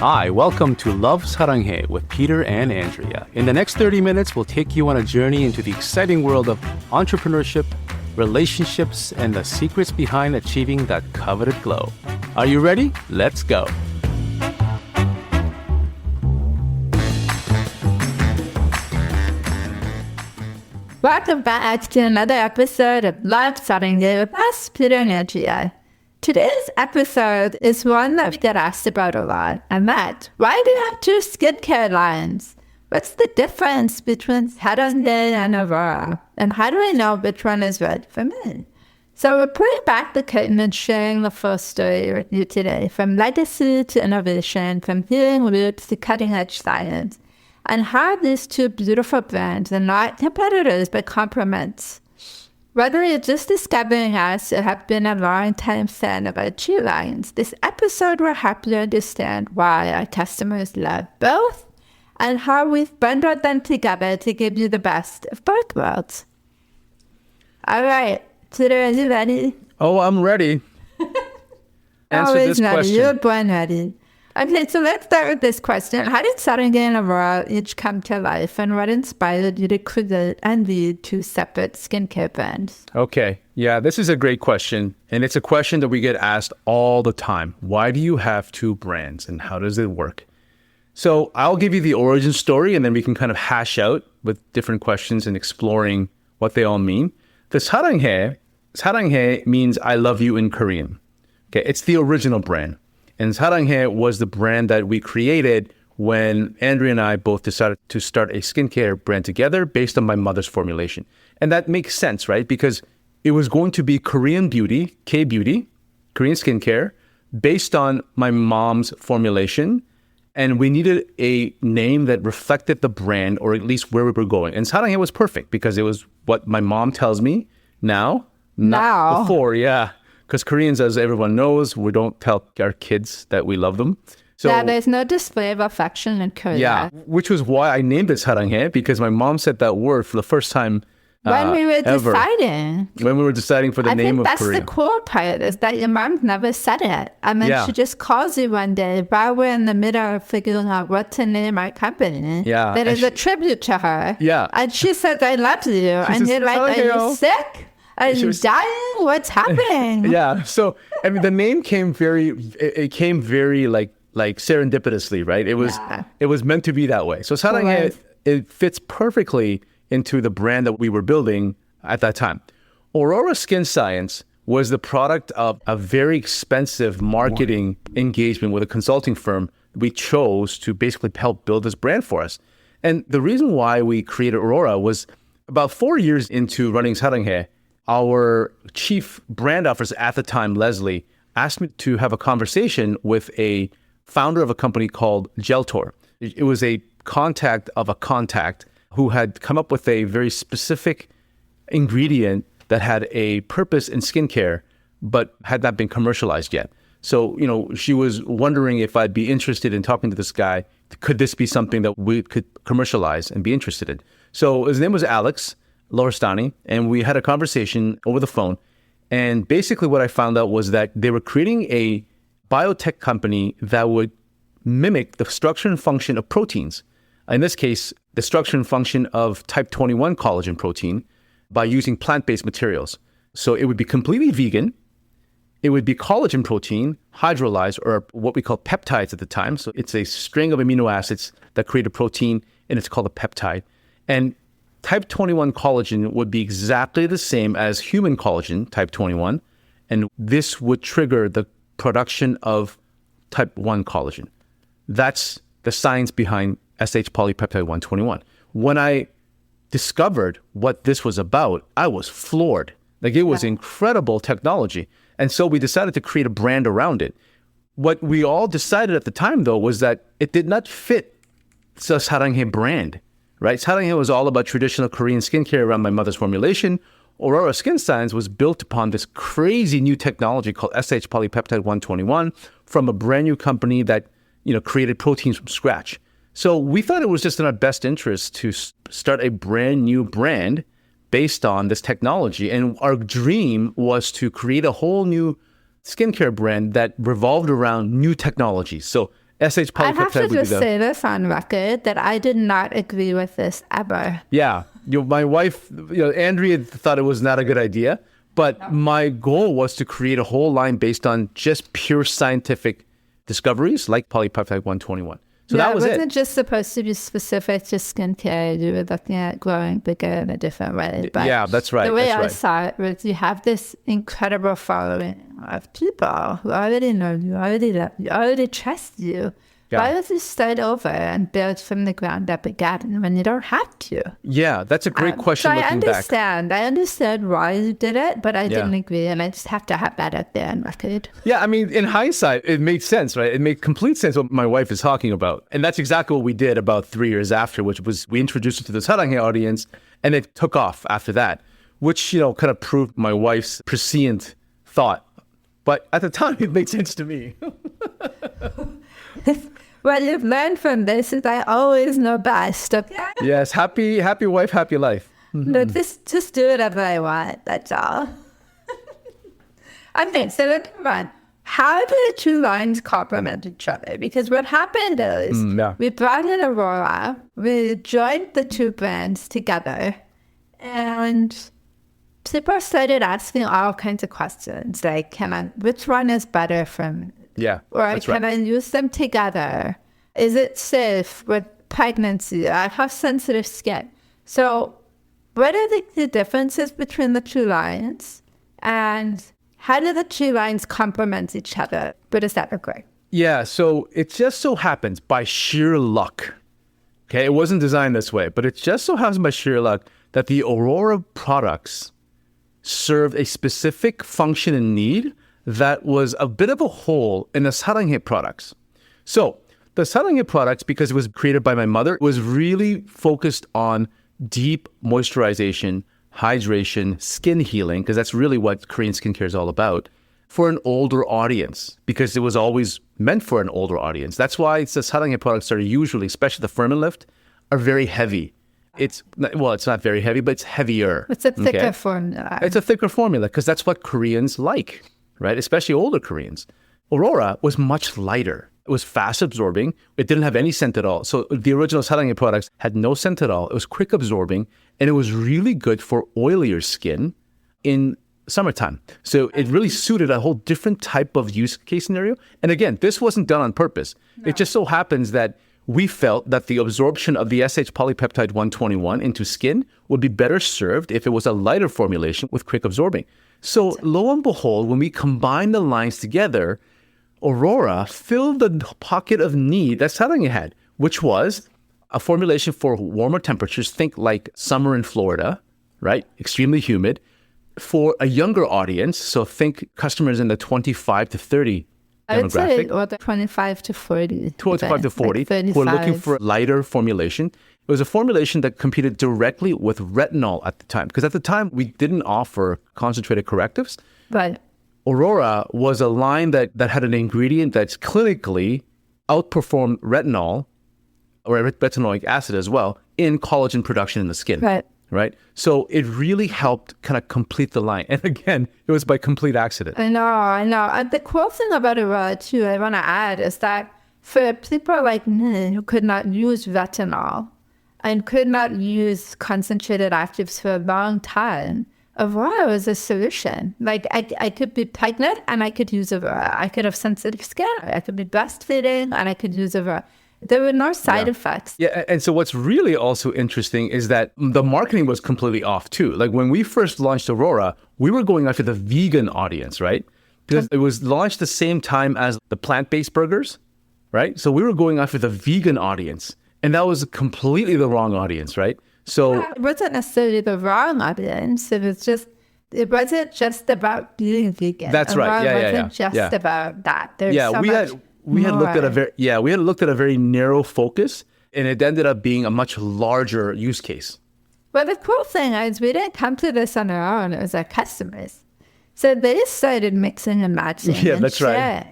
Hi, welcome to Love Saranghae with Peter and Andrea. In the next 30 minutes, we'll take you on a journey into the exciting world of entrepreneurship, relationships, and the secrets behind achieving that coveted glow. Are you ready? Let's go. Welcome back to another episode of Love Saranghae with us, Peter and Andrea. Today's episode is one that we get asked about a lot, and that's, why do you have two skincare lines? What's the difference between Saranghae and Aurora? And how do I know which one is right for me? So we're pulling back the curtain and sharing the full story with you today, from legacy to innovation, from healing roots to cutting-edge science, and how these two beautiful brands are not competitors but complements. Whether you're just discovering us or have been a long-time fan of our two lines, this episode will help you understand why our customers love both and how we've bundled them together to give you the best of both worlds. All right, Peter, are you ready? Oh, I'm ready. Answer Always this ready. question. You're born ready. Okay, so let's start with this question. How did Saranghae and Orora each come to life, and what inspired you to create and lead two separate skincare brands? Okay, yeah, this is a great question. And it's a question that we get asked all the time. Why do you have two brands, and how does it work? So I'll give you the origin story, and then we can kind of hash out with different questions and exploring what they all mean. The Saranghae means I love you in Korean. Okay, it's the original brand. And Saranghae was the brand that we created when Andrea and I both decided to start a skincare brand together based on my mother's formulation. And that makes sense, right? Because it was going to be Korean beauty, K-beauty, Korean skincare, based on my mom's formulation. And we needed a name that reflected the brand, or at least where we were going. And Saranghae was perfect because it was what my mom tells me now, not before, yeah. Because Koreans, as everyone knows, we don't tell our kids that we love them. So, yeah, there's no display of affection in Korea. Yeah, which was why I named it Saranghae, because my mom said that word for the first time when we were ever. deciding. When we were deciding for the name of Korea. I think that's the cool part, is that your mom never said it. I mean, she just calls you one day while we're in the middle of figuring out what to name our company. Yeah. That is a tribute to her. Yeah. And she says, I love you. And you're like, are you sick? Are you dying? What's happening? Yeah. So, I mean, the name came very like serendipitously, right? It was meant to be that way. So Saranghae, it fits perfectly into the brand that we were building at that time. Aurora Skin Science was the product of a very expensive marketing engagement with a consulting firm we chose to basically help build this brand for us. And the reason why we created Aurora was about 4 years into running Saranghae, our chief brand officer at the time, Leslie, asked me to have a conversation with a founder of a company called Geltor. It was a contact of a contact who had come up with a very specific ingredient that had a purpose in skincare, but had not been commercialized yet. So, she was wondering if I'd be interested in talking to this guy. Could this be something that we could commercialize and be interested in? So his name was Alex Lorstani, and we had a conversation over the phone. And basically what I found out was that they were creating a biotech company that would mimic the structure and function of proteins. In this case, the structure and function of type 21 collagen protein by using plant-based materials. So it would be completely vegan. It would be collagen protein hydrolyzed, or what we call peptides at the time. So it's a string of amino acids that create a protein, and it's called a peptide. And type 21 collagen would be exactly the same as human collagen, type 21, and this would trigger the production of type 1 collagen. That's the science behind SH polypeptide 121. When I discovered what this was about, I was floored. Like, it was incredible technology. And so we decided to create a brand around it. What we all decided at the time, though, was that it did not fit the Saranghae brand. Right? Saranghae was all about traditional Korean skincare around my mother's formulation. Aurora Skin Science was built upon this crazy new technology called SH polypeptide 121 from a brand new company that, created proteins from scratch. So we thought it was just in our best interest to start a brand new brand based on this technology. And our dream was to create a whole new skincare brand that revolved around new technologies. So SH I have to polypeptide would be just the... say this on record that I did not agree with this ever. Yeah. My wife, Andrea thought it was not a good idea, but my goal was to create a whole line based on just pure scientific discoveries like polypeptide 121. So that was it. It wasn't just supposed to be specific to skincare. You were looking at growing bigger in a different way. But yeah, that's right. The way I saw it was you have this incredible following of people who already know you, already love you, already trust you. Yeah. Why don't you start over and build from the ground up again when you don't have to? Yeah, that's a great question looking back. I understand why you did it, but I didn't agree, and I just have to have that out there on record. Yeah, I mean, in hindsight, it made sense, right? It made complete sense what my wife is talking about. And that's exactly what we did about 3 years after, which was we introduced it to the Saranghae audience, and it took off after that, which, kind of proved my wife's prescient thought. But at the time, it made sense to me. What you've learned from this is I always know best, okay? Yes, happy wife, happy life. Look, just do whatever I want, that's all. Okay, so look, come on. How do the two lines complement each other? Because what happened is we brought in Aurora, we joined the two brands together, and people started asking all kinds of questions, like, which one is better from... Yeah, or can I use them together? Is it safe with pregnancy? I have sensitive skin. So what are the differences between the two lines? And how do the two lines complement each other? But is that okay? Yeah, so it just so happens by sheer luck. Okay, it wasn't designed this way, but it just so happens by sheer luck that the Aurora products served a specific function and need that was a bit of a hole in the Saranghae products. So the Saranghae products, because it was created by my mother, was really focused on deep moisturization, hydration, skin healing, because that's really what Korean skincare is all about, for an older audience, because it was always meant for an older audience. That's why the Saranghae products are usually, especially the Firm and Lift, are very heavy. It's not very heavy, but it's heavier. It's a thicker formula. It's a thicker formula, because that's what Koreans like. Right? Especially older Koreans. Aurora was much lighter. It was fast absorbing. It didn't have any scent at all. So the original Saranghae products had no scent at all. It was quick absorbing, and it was really good for oilier skin in summertime. So it really suited a whole different type of use case scenario. And again, this wasn't done on purpose. No. It just so happens that we felt that the absorption of the SH polypeptide 121 into skin would be better served if it was a lighter formulation with quick absorbing. So lo and behold, when we combined the lines together, Aurora filled the pocket of need that Saranghae had, which was a formulation for warmer temperatures. Think like summer in Florida, right? Extremely humid. For a younger audience, so think customers in the 25 to 30 demographic. I would say the 25 to 40. 25 to 40, like who are looking for a lighter formulation. It was a formulation that competed directly with retinol at the time. Because at the time, we didn't offer concentrated correctives. Right. Aurora was a line that had an ingredient that's clinically outperformed retinol, or retinoic acid as well, in collagen production in the skin. Right? So it really helped kind of complete the line. And again, it was by complete accident. I know. And the cool thing about Aurora, too, I want to add, is that for people like me who could not use retinol, and could not use concentrated actives for a long time, Aurora was a solution. Like, I could be pregnant and I could use Aurora. I could have sensitive skin. I could be breastfeeding and I could use Aurora. There were no side effects. Yeah, and so what's really also interesting is that the marketing was completely off too. Like when we first launched Aurora, we were going after the vegan audience, right? Because it was launched the same time as the plant-based burgers, right? So we were going after the vegan audience. And that was completely the wrong audience, right? So it wasn't necessarily the wrong audience. It wasn't just about being vegan. That's right. It wasn't just about that. We had looked at a very narrow focus, and it ended up being a much larger use case. Well, the cool thing is we didn't come to this on our own. It was our customers. So they started mixing and matching. Yeah, that's right.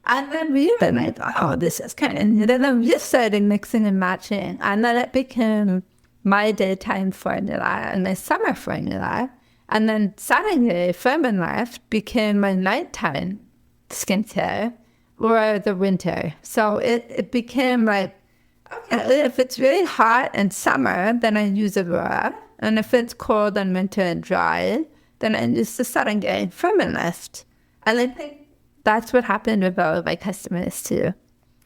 And then we were like, oh, this is kind of... And then we started mixing and matching. And then it became my daytime formula and my summer formula. And then Saranghae Firm and Lift became my nighttime skincare. or the winter. So it became like, okay, if it's really hot in summer, then I use Aurora. And if it's cold in winter and dry, then I use the Saranghae Firm Lift. And I think that's what happened with all of my customers too.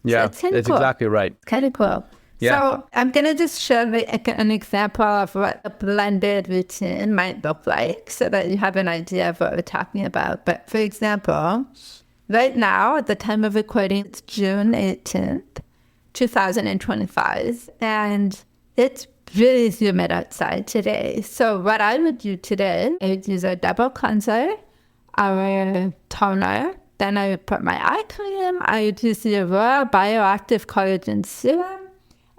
Yeah, so that's cool. Exactly right. Kind of cool. Yeah. So I'm going to just show an example of what a blended routine might look like so that you have an idea of what we're talking about. But for example, right now, at the time of recording, it's June 18th, 2025, and it's really humid outside today. So what I would do today, I would use a double cleanser, our toner, then I would put my eye cream, I would use the Aurora Bioactive Collagen Serum,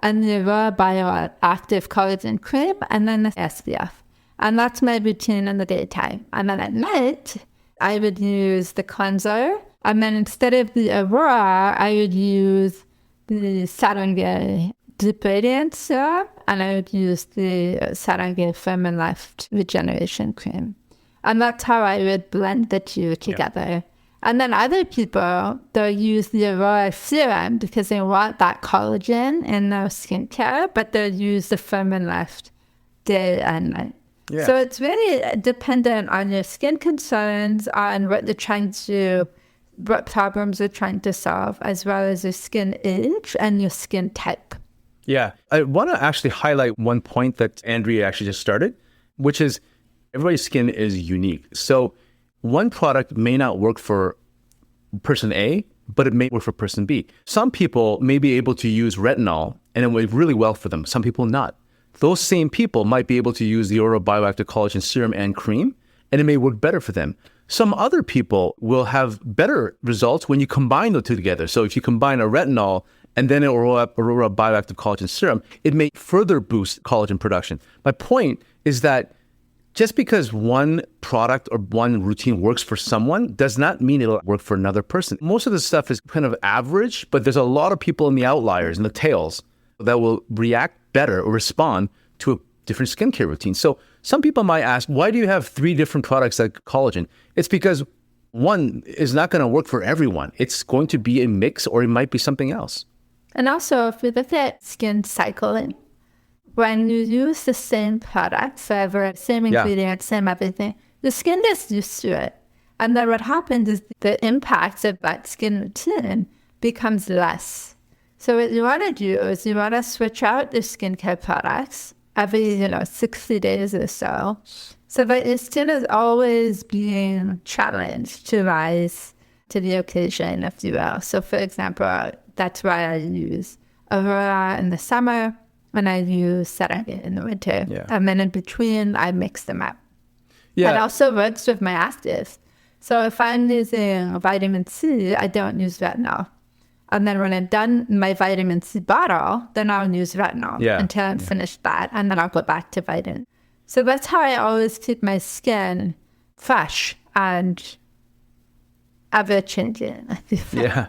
and the Aurora Bioactive Collagen Cream, and then the SPF. And that's my routine in the daytime. And then at night, I would use the cleanser, and then instead of the Aurora, I would use the Saranghae Deep Radiance Serum, and I would use the Saranghae Firm and Lift Regeneration Cream. And that's how I would blend the two together. Yeah. And then other people, they'll use the Aurora Serum because they want that collagen in their skincare, but they'll use the Firm and Lift day and night. Yeah. So it's really dependent on your skin concerns, on what they're trying to, what problems they're trying to solve, as well as your skin age and your skin type. Yeah. I want to actually highlight one point that Andrea actually just started, which is everybody's skin is unique. So one product may not work for person A, but it may work for person B. Some people may be able to use retinol and it will work really well for them. Some people not. Those same people might be able to use the Aurora Bioactive Collagen Serum and Cream, and it may work better for them. Some other people will have better results when you combine the two together. So if you combine a retinol and then an Aurora Bioactive Collagen Serum, it may further boost collagen production. My point is that just because one product or one routine works for someone does not mean it'll work for another person. Most of this stuff is kind of average, but there's a lot of people in the outliers, in the tails, that will react better or respond to a different skincare routine. So some people might ask, why do you have 3 different products like collagen? It's because one is not going to work for everyone. It's going to be a mix, or it might be something else. And also, if we look at skin cycling, when you use the same product forever, same ingredients, same everything, the skin gets used to it. And then what happens is the impact of that skin routine becomes less. So what you want to do is you want to switch out the skincare products every, 60 days or so that your skin is always being challenged to rise to the occasion, if you will. So for example, that's why I use Aurora in the summer, and I use Saranghae in the winter. Yeah. And then in between, I mix them up. Yeah. It also works with my actives. So if I'm using vitamin C, I don't use retinol. And then when I'm done my vitamin C bottle, then I'll use retinol until I'm finished that. And then I'll go back to vitamin. So that's how I always keep my skin fresh and ever-changing. Yeah.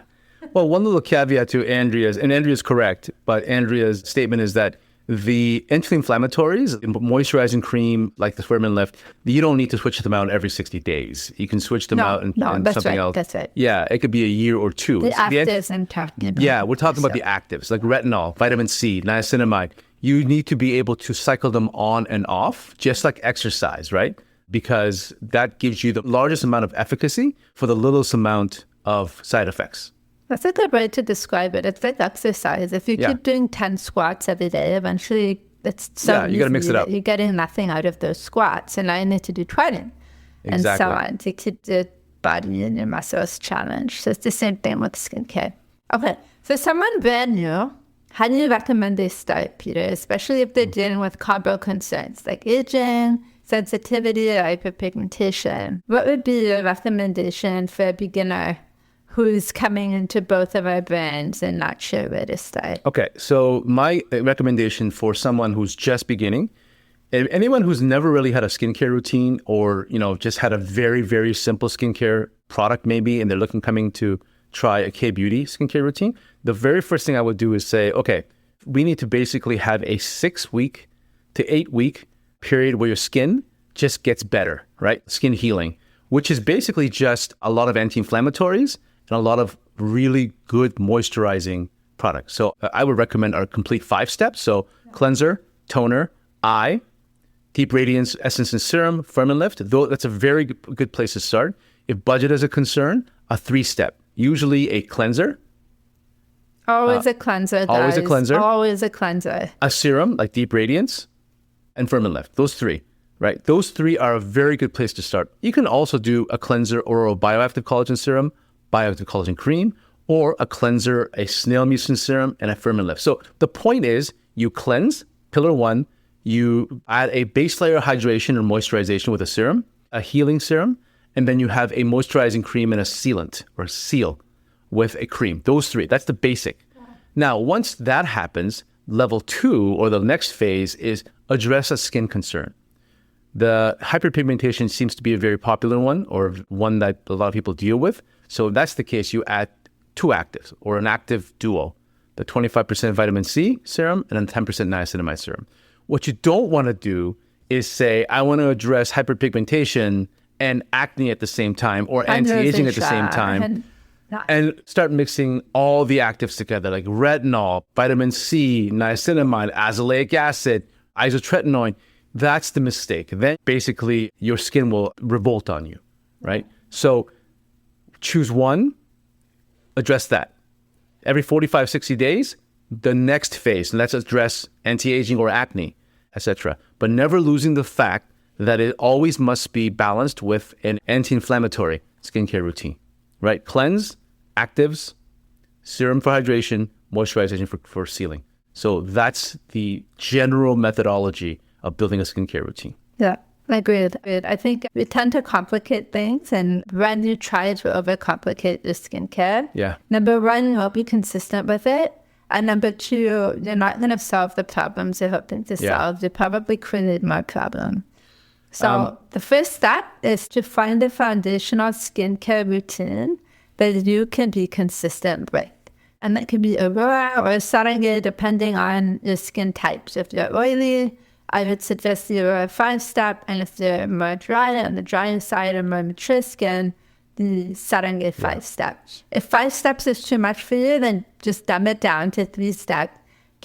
Well, one little caveat to Andrea's, and Andrea's correct, but Andrea's statement is that the anti-inflammatories, moisturizing cream like the Firm and Lift, you don't need to switch them out every 60 days. You can switch them out and something else. That's right. Yeah, it could be a year or two. The actives I'm talking about. Yeah, we're talking about the actives, like retinol, vitamin C, niacinamide. You need to be able to cycle them on and off, just like exercise, right? Because that gives you the largest amount of efficacy for the littlest amount of side effects. That's a good way to describe it. It's like exercise. If you keep doing 10 squats every day, eventually it's so you got to mix it up. You're getting nothing out of those squats. And now you need to do 20 and so on to keep the body and your muscles challenged. So it's the same thing with skincare. Okay, so someone brand new, how do you recommend they start, Peter? Especially if they're dealing with combo concerns like aging, sensitivity, or hyperpigmentation. What would be your recommendation for a beginner who's coming into both of our brands and not sure where to start? Okay, so my recommendation for someone who's just beginning, anyone who's never really had a skincare routine or, just had a very, very simple skincare product maybe, and they're coming to try a K-beauty skincare routine, the very first thing I would do is say, okay, we need to basically have a 6-week to 8-week period where your skin just gets better, right? Skin healing, which is basically just a lot of anti-inflammatories and a lot of really good moisturizing products. So I would recommend our complete 5 steps. So cleanser, toner, eye, deep radiance essence and serum, firm and lift. That's a very good place to start. If budget is a concern, a 3-step, usually a cleanser. Always a cleanser. Always a cleanser. Always a cleanser. A serum like deep radiance and firm and lift. Those 3, right? Those 3 are a very good place to start. You can also do a cleanser or a bioactive collagen serum, bioactive collagen cream, or a cleanser, a snail mucin serum, and a firm and lift. So the point is you cleanse, pillar 1, you add a base layer hydration or moisturization with a serum, a healing serum, and then you have a moisturizing cream and a sealant or seal with a cream. Those 3, that's the basic. Now, once that happens, level 2 or the next phase is address a skin concern. The hyperpigmentation seems to be a very popular one or one that a lot of people deal with. So if that's the case, you add 2 actives or an active duo, the 25% vitamin C serum and then 10% niacinamide serum. What you don't want to do is say, I want to address hyperpigmentation and acne at the same time or anti-aging at the same time and start mixing all the actives together like retinol, vitamin C, niacinamide, azelaic acid, isotretinoin. That's the mistake. Then basically your skin will revolt on you, right? So choose one, address that. Every 45, 60 days, the next phase, let's address anti-aging or acne, etc. But never losing the fact that it always must be balanced with an anti-inflammatory skincare routine, right? Cleanse, actives, serum for hydration, moisturization for sealing. So that's the general methodology of building a skincare routine. Yeah, agreed. I think we tend to complicate things, and when you try to overcomplicate the skincare, number 1, you'll be consistent with it. And number 2, you're not going to solve the problems you're hoping to solve. You probably create more problem. So the first step is to find a foundational skincare routine that you can be consistent with. And that could be Aurora or Saranghae, depending on your skin types. If you're oily, I would suggest the Aurora 5-step. And if you're more dry, on the drier side or more mature skin, the Saranghae 5-step. If 5 steps is too much for you, then just dumb it down to 3 steps.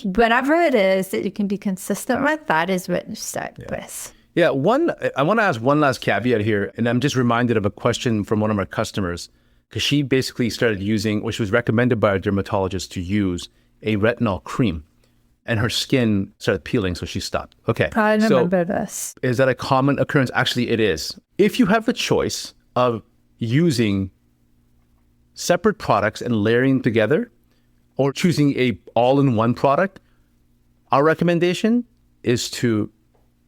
Whatever it is that you can be consistent with, that is what you start with. Yeah, I want to ask one last caveat here, and I'm just reminded of a question from one of our customers, because she basically started using, which was recommended by a dermatologist to use, a retinol cream, and her skin started peeling, so she stopped. Okay. I remember this. Is that a common occurrence? Actually, it is. If you have the choice of using separate products and layering together, or choosing a all-in-one product, our recommendation is to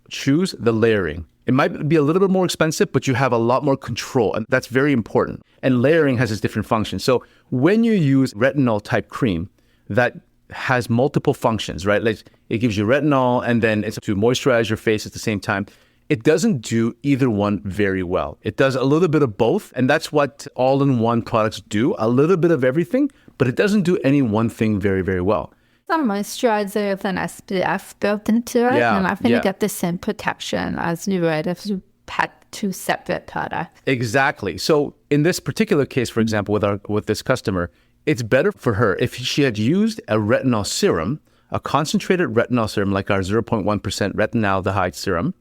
choose the layering. It might be a little bit more expensive, but you have a lot more control, and that's very important. And layering has its different functions. So when you use retinol type cream that has multiple functions, right? Like it gives you retinol and then it's to moisturize your face at the same time. It doesn't do either one very well. It does a little bit of both, and that's what all-in-one products do, a little bit of everything, but it doesn't do any one thing very, very well. Some moisturizer with an SPF built into it, and I think you get the same protection as you would if you had 2 separate products. Exactly. So in this particular case, for example, with this customer, it's better for her if she had used a retinol serum, a concentrated retinol serum like our 0.1% retinaldehyde serum,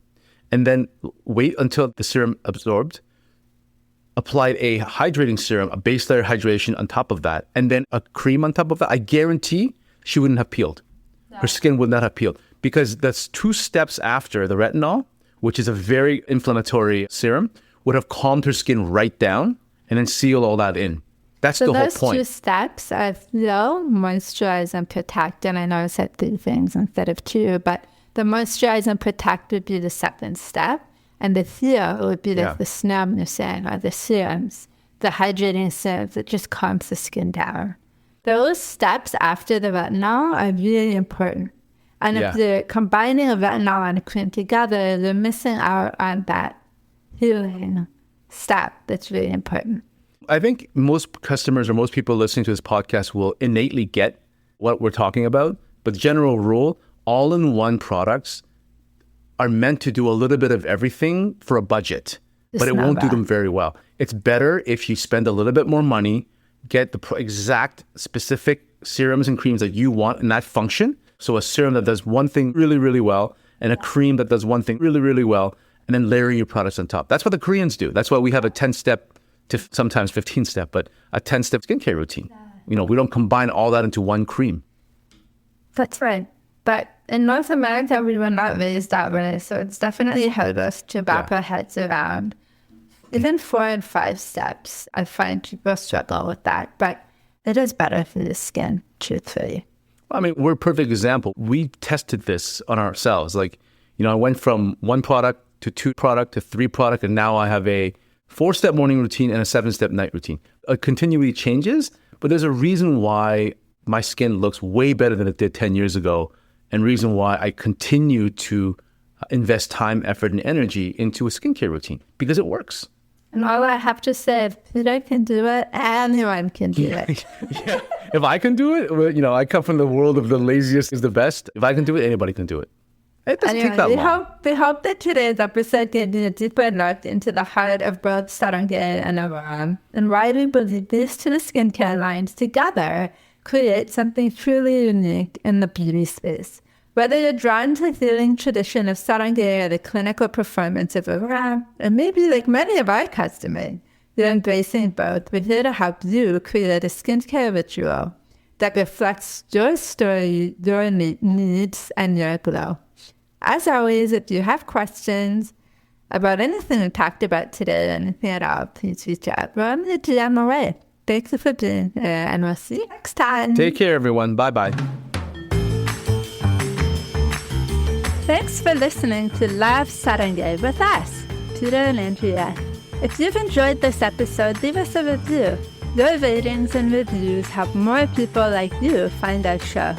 and then wait until the serum absorbed, applied a hydrating serum, a base layer hydration on top of that, and then a cream on top of that. I guarantee she wouldn't have peeled. Her skin would not have peeled, because that's 2 steps after the retinol, which is a very inflammatory serum, would have calmed her skin right down and then seal all that in. That's the whole point. So those 2 steps are moisturize and protect. And I know I said 3 things instead of 2, but the moisturize and protect would be the second step. And the seal would be the snub you're saying, or the serums, the hydrating serums that just calms the skin down. Those steps after the retinol are really important. And if they're combining a retinol and a cream together, they're missing out on that healing step that's really important. I think most customers or most people listening to this podcast will innately get what we're talking about. But the general rule, all-in-one products are meant to do a little bit of everything for a budget, but it won't do them very well. It's better if you spend a little bit more money get the exact specific serums and creams that you want in that function. So a serum that does one thing really, really well, and a cream that does one thing really, really well, and then layer your products on top. That's what the Koreans do. That's why we have a 10-step to sometimes 15-step, but a 10-step skincare routine. We don't combine all that into one cream. That's right. But in North America, we were not raised that way. So it's definitely hard us to wrap our heads around. Even 4 and 5 steps, I find people struggle with that. But it is better for the skin, truthfully. Well, I mean, we're a perfect example. We tested this on ourselves. Like, I went from 1 product to 2 product to 3 product, and now I have a 4-step morning routine and a 7-step night routine. It continually changes, but there's a reason why my skin looks way better than it did 10 years ago, and reason why I continue to invest time, effort, and energy into a skincare routine, because it works. And all I have to say, if Peter can do it, anyone can do it. Yeah. If I can do it, I come from the world of the laziest is the best. If I can do it, anybody can do it. It doesn't take that long. We hope that today's episode gave you a deeper look into the heart of both Saranghae and Aurora, and why we believe these two skincare lines together create something truly unique in the beauty space. Whether you're drawn to the healing tradition of Saranghae or the clinical performance of Aurora, or maybe like many of our customers, you're embracing both. We're here to help you create a skincare ritual that reflects your story, your needs, and your glow. As always, if you have questions about anything we talked about today, anything at all, please reach out. We're on the DM away. Thanks for being here, and we'll see you next time. Take care, everyone. Bye-bye. Thanks for listening to Love Saranghae with us, Peter and Andrea. If you've enjoyed this episode, leave us a review. Your ratings and reviews help more people like you find our show.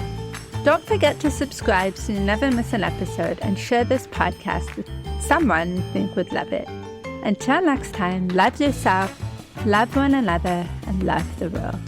Don't forget to subscribe so you never miss an episode, and share this podcast with someone you think would love it. Until next time, love yourself, love one another, and love the world.